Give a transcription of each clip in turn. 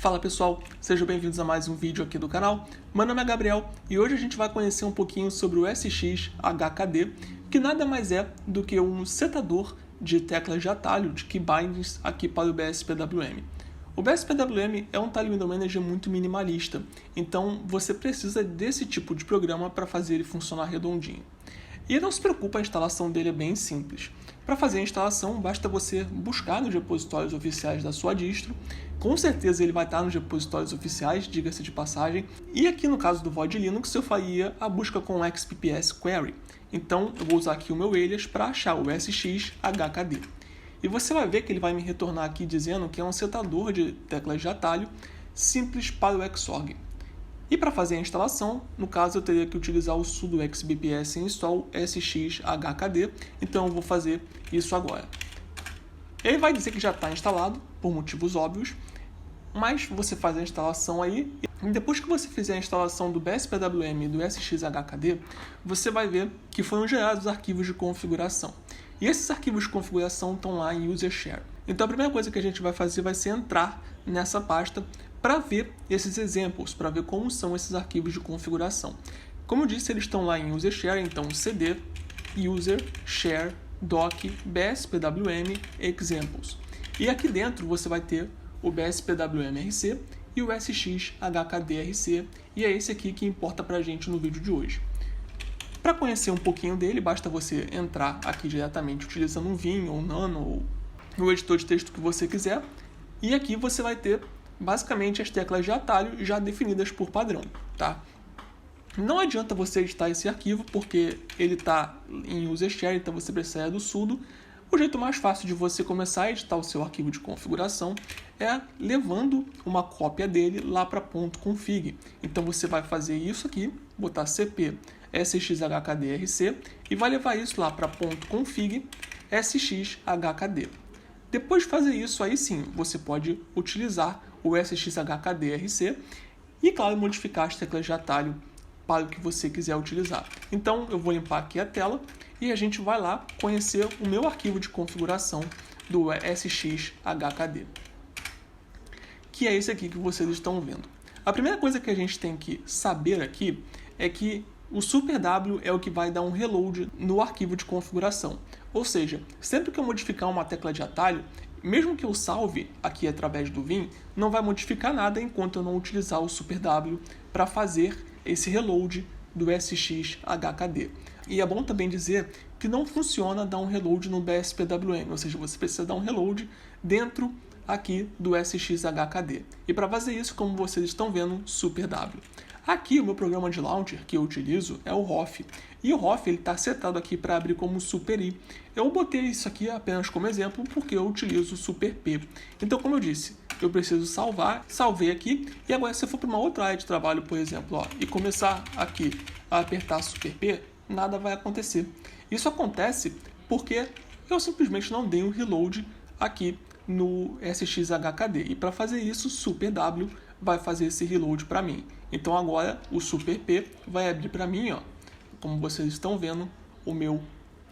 Fala pessoal, sejam bem-vindos a mais um vídeo aqui do canal. Meu nome é Gabriel e hoje a gente vai conhecer um pouquinho sobre o SX-HKD, que nada mais é do que um setador de teclas de atalho, de keybindings aqui para o BSPWM. O BSPWM é um Time Window Manager muito minimalista, então você precisa desse tipo de programa para fazer ele funcionar redondinho. E não se preocupe, a instalação dele é bem simples. Para fazer a instalação, basta você buscar nos repositórios oficiais da sua distro. Com certeza ele vai estar nos repositórios oficiais, diga-se de passagem. E aqui no caso do Void Linux, eu faria a busca com o XPPS Query. Então eu vou usar aqui o meu alias para achar o SX-HKD. E você vai ver que ele vai me retornar aqui dizendo que é um setador de teclas de atalho simples para o Xorg. E para fazer a instalação, no caso eu teria que utilizar o sudo xbps install sx-hkd, então eu vou fazer isso agora. Ele vai dizer que já está instalado, por motivos óbvios, mas você faz a instalação aí, e depois que você fizer a instalação do BSPWM e do SX-HKD, você vai ver que foram gerados arquivos de configuração. E esses arquivos de configuração estão lá em User Share. Então a primeira coisa que a gente vai fazer vai ser entrar nessa pasta para ver esses exemplos, para ver como são esses arquivos de configuração. Como eu disse, eles estão lá em User Share, então cd user share doc bspwm examples. E aqui dentro você vai ter o bspwm-rc e o sx-hkd-rc, e é esse aqui que importa para a gente no vídeo de hoje. Para conhecer um pouquinho dele, basta você entrar aqui diretamente utilizando um Vim ou Nano ou o editor de texto que você quiser, e aqui você vai ter basicamente as teclas de atalho já definidas por padrão, tá? Não adianta você editar esse arquivo porque ele está em User Share, então você precisa do sudo. O jeito mais fácil de você começar a editar o seu arquivo de configuração é levando uma cópia dele lá para .config. Então você vai fazer isso aqui, botar cp sx-hkd-rc e vai levar isso lá para .config sx-hkd. Depois de fazer isso, aí sim, você pode utilizar o SX-HKD-RC e, claro, modificar as teclas de atalho para o que você quiser utilizar. Então, eu vou limpar aqui a tela e a gente vai lá conhecer o meu arquivo de configuração do SX-HKD, que é esse aqui que vocês estão vendo. A primeira coisa que a gente tem que saber aqui é que o super W é o que vai dar um reload no arquivo de configuração. Ou seja, sempre que eu modificar uma tecla de atalho, mesmo que eu salve aqui através do Vim, não vai modificar nada enquanto eu não utilizar o super W para fazer esse reload do SX-HKD. E é bom também dizer que não funciona dar um reload no BSPWM, ou seja, você precisa dar um reload dentro aqui do SX-HKD. E para fazer isso, como vocês estão vendo, super W. Aqui o meu programa de launcher que eu utilizo é o Hoff. E o Hoff está setado aqui para abrir como Super I. Eu botei isso aqui apenas como exemplo porque eu utilizo o Super P. Então, como eu disse, eu preciso salvar, salvei aqui. E agora se eu for para uma outra área de trabalho, por exemplo, e começar aqui a apertar Super P, nada vai acontecer. Isso acontece porque eu simplesmente não dei um reload aqui no SX-HKD. E para fazer isso, Super W vai fazer esse reload para mim. Então agora o Super P vai abrir para mim, como vocês estão vendo, o meu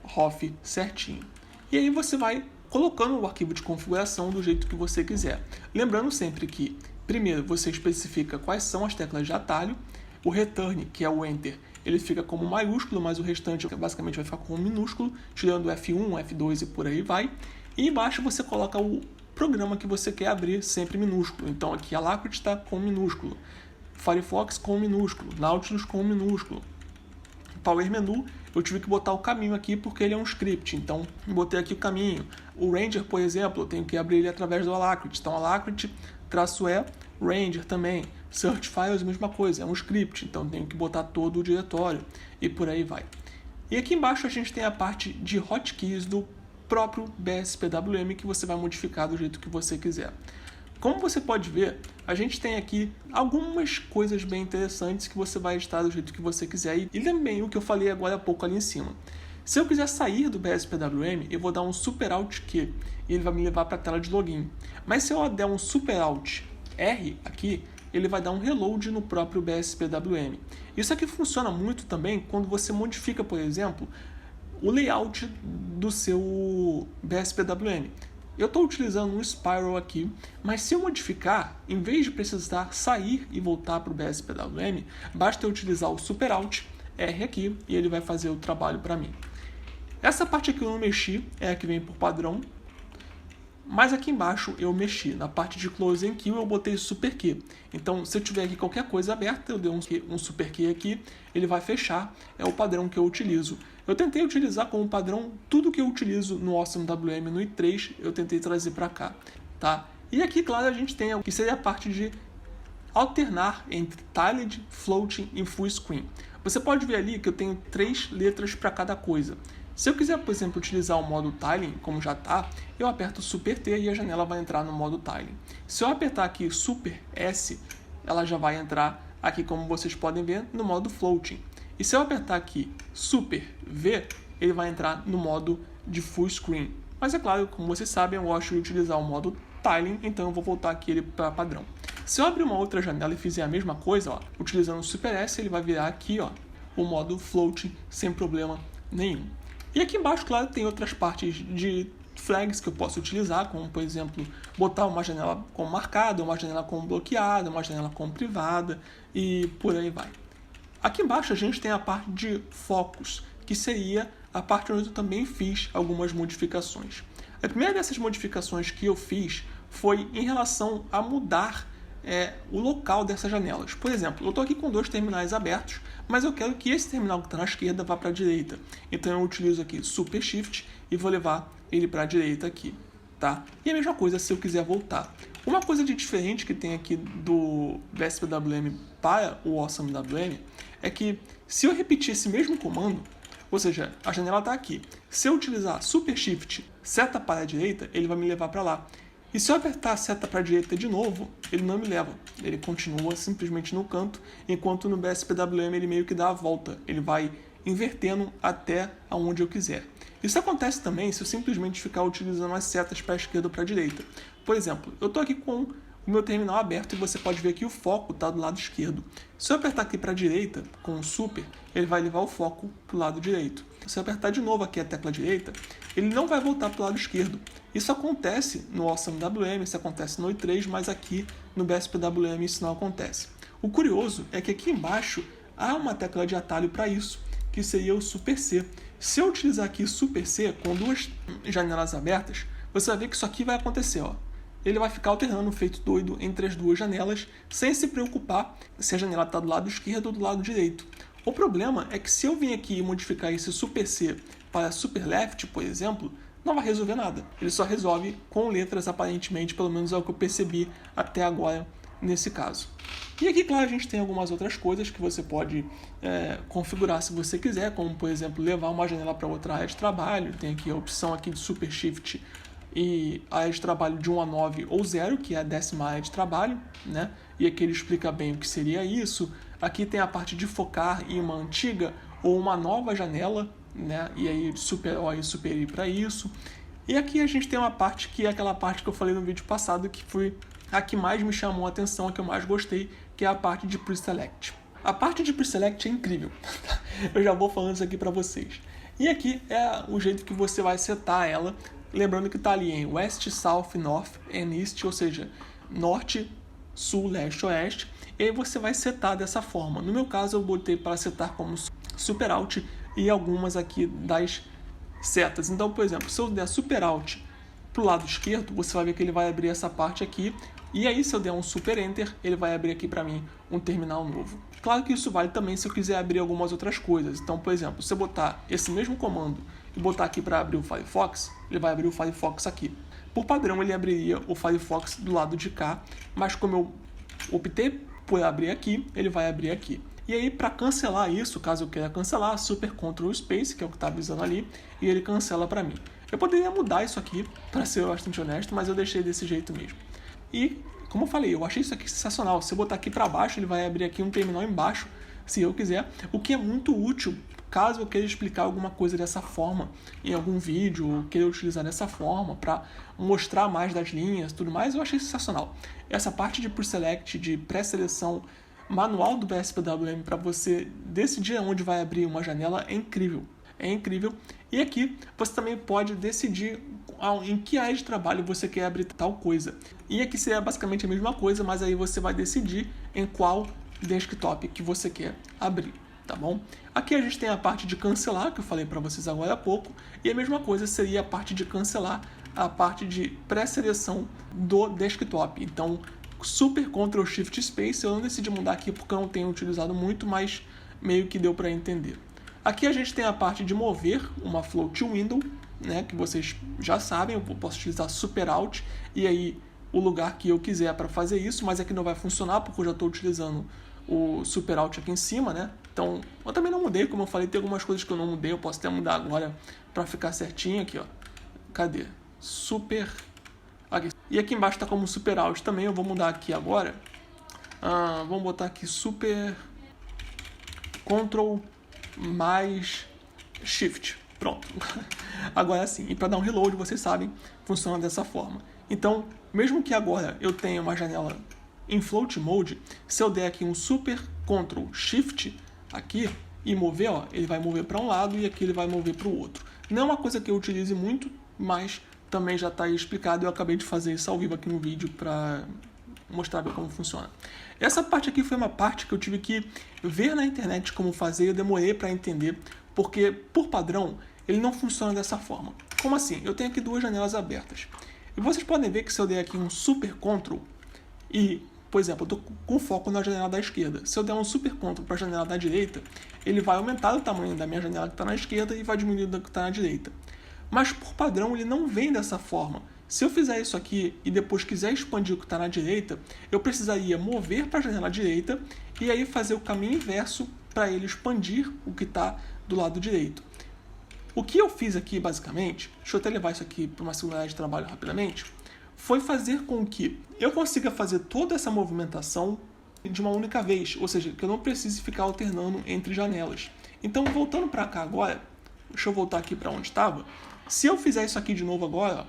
Hoff certinho. E aí você vai colocando o arquivo de configuração do jeito que você quiser. Lembrando sempre que, primeiro, você especifica quais são as teclas de atalho. O return, que é o enter, ele fica como maiúsculo, mas o restante basicamente vai ficar como minúsculo, tirando F1, F2 e por aí vai. E embaixo você coloca o programa que você quer abrir sempre minúsculo. Então aqui a Alacrity está com minúsculo, Firefox com minúsculo, Nautilus com minúsculo. Power Menu, eu tive que botar o caminho aqui porque ele é um script, então eu botei aqui o caminho. O Ranger, por exemplo, eu tenho que abrir ele através do Alacrity. Então Alacrity, -E, Ranger também. Search Files, mesma coisa, é um script, então eu tenho que botar todo o diretório e por aí vai. E aqui embaixo a gente tem a parte de hotkeys do próprio BSPWM que você vai modificar do jeito que você quiser. Como você pode ver, a gente tem aqui algumas coisas bem interessantes que você vai editar do jeito que você quiser. E também o que eu falei agora há pouco ali em cima. Se eu quiser sair do BSPWM, eu vou dar um Super Alt Q e ele vai me levar para a tela de login. Mas se eu der um Super Alt R aqui, ele vai dar um reload no próprio BSPWM. Isso aqui funciona muito também quando você modifica, por exemplo, o layout do seu BSPWM. eu estou utilizando um Spiral aqui, mas se eu modificar, em vez de precisar sair e voltar para o BSPWM, basta eu utilizar o Super Alt R aqui e ele vai fazer o trabalho para mim. Essa parte aqui eu não mexi, é a que vem por padrão, mas aqui embaixo eu mexi. Na parte de Close and Kill eu botei Super Key. Então, se eu tiver aqui qualquer coisa aberta, eu dei um Super Key aqui, ele vai fechar, é o padrão que eu utilizo. Eu tentei utilizar como padrão tudo que eu utilizo no AwesomeWM no i3, eu tentei trazer para cá, tá? E aqui, claro, a gente tem o que seria a parte de alternar entre Tiled, Floating e Full Screen. Você pode ver ali que eu tenho 3 letras para cada coisa. Se eu quiser, por exemplo, utilizar o modo Tiling, como já está, eu aperto Super T e a janela vai entrar no modo Tiling. Se eu apertar aqui Super S, ela já vai entrar aqui, como vocês podem ver, no modo Floating. E se eu apertar aqui Super V, ele vai entrar no modo de Full Screen. Mas é claro, como vocês sabem, eu gosto de utilizar o modo Tiling, então eu vou voltar aqui ele para padrão. Se eu abrir uma outra janela e fizer a mesma coisa, ó, utilizando o Super S, ele vai virar aqui, ó, o modo Floating sem problema nenhum. E aqui embaixo, claro, tem outras partes de flags que eu posso utilizar, como, por exemplo, botar uma janela como marcada, uma janela como bloqueada, uma janela como privada e por aí vai. Aqui embaixo a gente tem a parte de focos, que seria a parte onde eu também fiz algumas modificações. A primeira dessas modificações que eu fiz foi em relação a mudar o local dessas janelas. Por exemplo, eu estou aqui com 2 terminais abertos, mas eu quero que esse terminal que está na esquerda vá para a direita. Então eu utilizo aqui Super Shift e vou levar ele para a direita aqui. Tá? E a mesma coisa se eu quiser voltar. Uma coisa de diferente que tem aqui do BSPWM para o AwesomeWM é que se eu repetir esse mesmo comando, ou seja, a janela está aqui, se eu utilizar Super Shift, seta para a direita, ele vai me levar para lá. E se eu apertar a seta para a direita de novo, ele não me leva. Ele continua simplesmente no canto, enquanto no BSPWM ele meio que dá a volta. Ele vai invertendo até aonde eu quiser. Isso acontece também se eu simplesmente ficar utilizando as setas para a esquerda ou para a direita. Por exemplo, eu estou aqui com o meu terminal aberto e você pode ver que o foco está do lado esquerdo. Se eu apertar aqui para a direita com o Super, ele vai levar o foco para o lado direito. Se eu apertar de novo aqui a tecla direita, ele não vai voltar para o lado esquerdo. Isso acontece no AwesomeWM, isso acontece no i3, mas aqui no BSPWM isso não acontece. O curioso é que aqui embaixo há uma tecla de atalho para isso, que seria o Super C. Se eu utilizar aqui Super C com 2 janelas abertas, você vai ver que isso aqui vai acontecer, ó. Ele vai ficar alternando feito doido entre as 2 janelas, sem se preocupar se a janela está do lado esquerdo ou do lado direito. O problema é que se eu vir aqui e modificar esse Super C para Super Left, por exemplo, não vai resolver nada. Ele só resolve com letras, aparentemente, pelo menos é o que eu percebi até agora nesse caso. E aqui, claro, a gente tem algumas outras coisas que você pode configurar se você quiser, como, por exemplo, levar uma janela para outra área de trabalho. Tem aqui a opção aqui de Super Shift e a área de trabalho de 1 a 9 ou 0, que é a 10ª área de trabalho, né? E aqui ele explica bem o que seria isso. Aqui tem a parte de focar em uma antiga ou uma nova janela, né? E aí Super O e Super I para isso. E aqui a gente tem uma parte que é aquela parte que eu falei no vídeo passado, que foi a que mais me chamou a atenção, a que eu mais gostei, que é a parte de Preselect. A parte de Preselect é incrível. Eu já vou falando isso aqui para vocês. E aqui é o jeito que você vai setar ela, lembrando que está ali em West, South, North and East, ou seja, Norte, Sul, Leste, Oeste. E aí você vai setar dessa forma. No meu caso eu botei para setar como Super Alt e algumas aqui das setas. Então, por exemplo, se eu der Super Alt para o lado esquerdo, você vai ver que ele vai abrir essa parte aqui. E aí, se eu der um Super Enter, ele vai abrir aqui para mim um terminal novo. Claro que isso vale também se eu quiser abrir algumas outras coisas. Então, por exemplo, se eu botar esse mesmo comando e botar aqui para abrir o Firefox, ele vai abrir o Firefox aqui. Por padrão, ele abriria o Firefox do lado de cá, mas como eu optei por abrir aqui, ele vai abrir aqui. E aí, para cancelar isso, caso eu queira cancelar, Super Ctrl Space, que é o que está avisando ali, e ele cancela para mim. Eu poderia mudar isso aqui, para ser bastante honesto, mas eu deixei desse jeito mesmo. E, como eu falei, eu achei isso aqui sensacional. Se eu botar aqui para baixo, ele vai abrir aqui um terminal embaixo, se eu quiser, o que é muito útil caso eu queira explicar alguma coisa dessa forma em algum vídeo, ou queira utilizar dessa forma para mostrar mais das linhas e tudo mais. Eu achei sensacional. Essa parte de Preselect, de pré-seleção manual do BSPWM para você decidir onde vai abrir uma janela é incrível. É incrível E aqui você também pode decidir em que área de trabalho você quer abrir tal coisa. E aqui seria basicamente a mesma coisa, mas aí você vai decidir em qual desktop que você quer abrir, tá bom? Aqui a gente tem a parte de cancelar, que eu falei para vocês agora há pouco, e a mesma coisa seria a parte de cancelar a parte de pré-seleção do desktop. Então, Super Ctrl Shift Space, eu não decidi mudar aqui porque eu não tenho utilizado muito, mas meio que deu para entender. Aqui a gente tem a parte de mover uma float window, né, que vocês já sabem, eu posso utilizar Super Alt e aí o lugar que eu quiser para fazer isso, mas aqui não vai funcionar porque eu já estou utilizando o Super Alt aqui em cima, né? Então, eu também não mudei, como eu falei, tem algumas coisas que eu não mudei, eu posso até mudar agora para ficar certinho aqui, ó. Cadê? Super... Aqui. E aqui embaixo está como Super Alt também, eu vou mudar aqui agora. Vamos botar aqui Super Ctrl mais Shift. Pronto. Agora sim. E para dar um reload, vocês sabem, funciona dessa forma. Então, mesmo que agora eu tenha uma janela em Float Mode, se eu der aqui um Super Ctrl Shift aqui e mover, ó, ele vai mover para um lado e aqui ele vai mover para o outro. Não é uma coisa que eu utilize muito, mas também já está aí explicado. Eu acabei de fazer isso ao vivo aqui no vídeo para mostrar como funciona. Essa parte aqui foi uma parte que eu tive que ver na internet como fazer, eu demorei para entender, porque por padrão ele não funciona dessa forma. Como assim? Eu tenho aqui duas janelas abertas. E vocês podem ver que se eu der aqui um Super Ctrl e, por exemplo, eu estou com foco na janela da esquerda. Se eu der um Super Ctrl para a janela da direita, ele vai aumentar o tamanho da minha janela que está na esquerda e vai diminuir da que está na direita. Mas por padrão ele não vem dessa forma. Se eu fizer isso aqui e depois quiser expandir o que está na direita, eu precisaria mover para a janela direita e aí fazer o caminho inverso para ele expandir o que está do lado direito. O que eu fiz aqui basicamente, deixa eu até levar isso aqui para uma segunda área de trabalho rapidamente, foi fazer com que eu consiga fazer toda essa movimentação de uma única vez, ou seja, que eu não precise ficar alternando entre janelas. Então, voltando para cá agora, deixa eu voltar aqui para onde estava. Se eu fizer isso aqui de novo agora,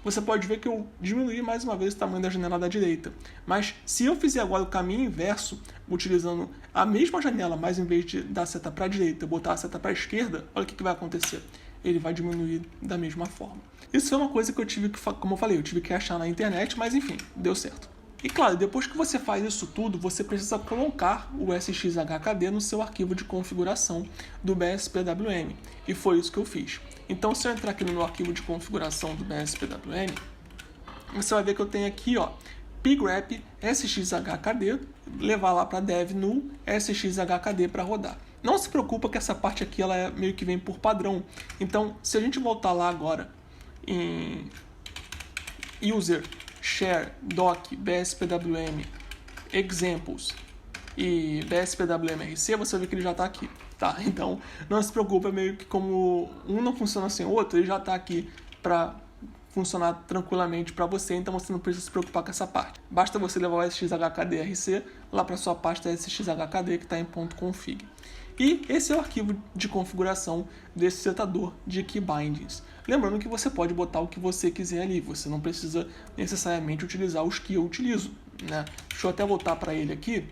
você pode ver que eu diminuí mais uma vez o tamanho da janela da direita. Mas se eu fizer agora o caminho inverso, utilizando a mesma janela, mas em vez de dar a seta para a direita, eu botar a seta para a esquerda, olha o que vai acontecer. Ele vai diminuir da mesma forma. Isso é uma coisa que eu tive que, como eu falei, eu tive que achar na internet, mas enfim, deu certo. E claro, depois que você faz isso tudo, você precisa colocar o SXHKD no seu arquivo de configuração do BSPWM. E foi isso que eu fiz. Então, se eu entrar aqui no meu arquivo de configuração do BSPWM, você vai ver que eu tenho aqui, ó, pgrep SXHKD, levar lá para dev null SXHKD para rodar. Não se preocupa que essa parte aqui ela meio que vem por padrão. Então, se a gente voltar lá agora em user share doc bspwm examples e bspwmrc, você vê que ele já está aqui. Tá, então não se preocupe, meio que como um não funciona sem o outro, ele já está aqui para funcionar tranquilamente para você, então você não precisa se preocupar com essa parte. Basta você levar o SXHKDRC lá para sua pasta SXHKD que está em .config. E esse é o arquivo de configuração desse setador de key bindings. Lembrando que você pode botar o que você quiser ali, você não precisa necessariamente utilizar os que eu utilizo, né? Deixa eu até voltar para ele aqui.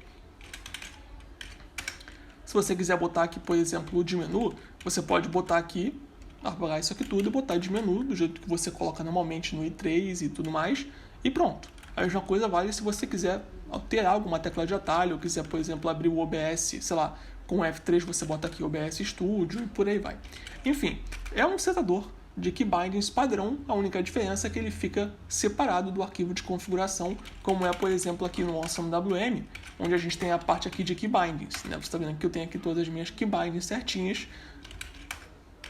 Se você quiser botar aqui, por exemplo, o de menu, você pode botar aqui, apagar isso aqui tudo e botar de menu, do jeito que você coloca normalmente no i3 e tudo mais, e pronto. A mesma coisa vale se você quiser alterar alguma tecla de atalho, ou quiser, por exemplo, abrir o OBS, sei lá, com F3 você bota aqui OBS Studio e por aí vai. Enfim, é um setador de key bindings padrão, a única diferença é que ele fica separado do arquivo de configuração, como é, por exemplo, aqui no AwesomeWM, onde a gente tem a parte aqui de key bindings, né? Você está vendo que eu tenho aqui todas as minhas key bindings certinhas,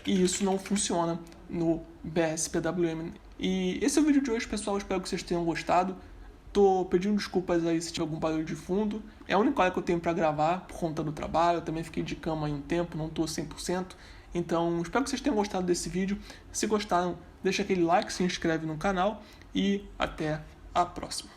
e isso não funciona no BSPWM. E esse é o vídeo de hoje, pessoal, espero que vocês tenham gostado. Tô pedindo desculpas aí se tiver algum barulho de fundo. É a única hora que eu tenho para gravar por conta do trabalho. Eu também fiquei de cama aí um tempo, não tô 100%. Então, espero que vocês tenham gostado desse vídeo. Se gostaram, deixa aquele like, se inscreve no canal e até a próxima.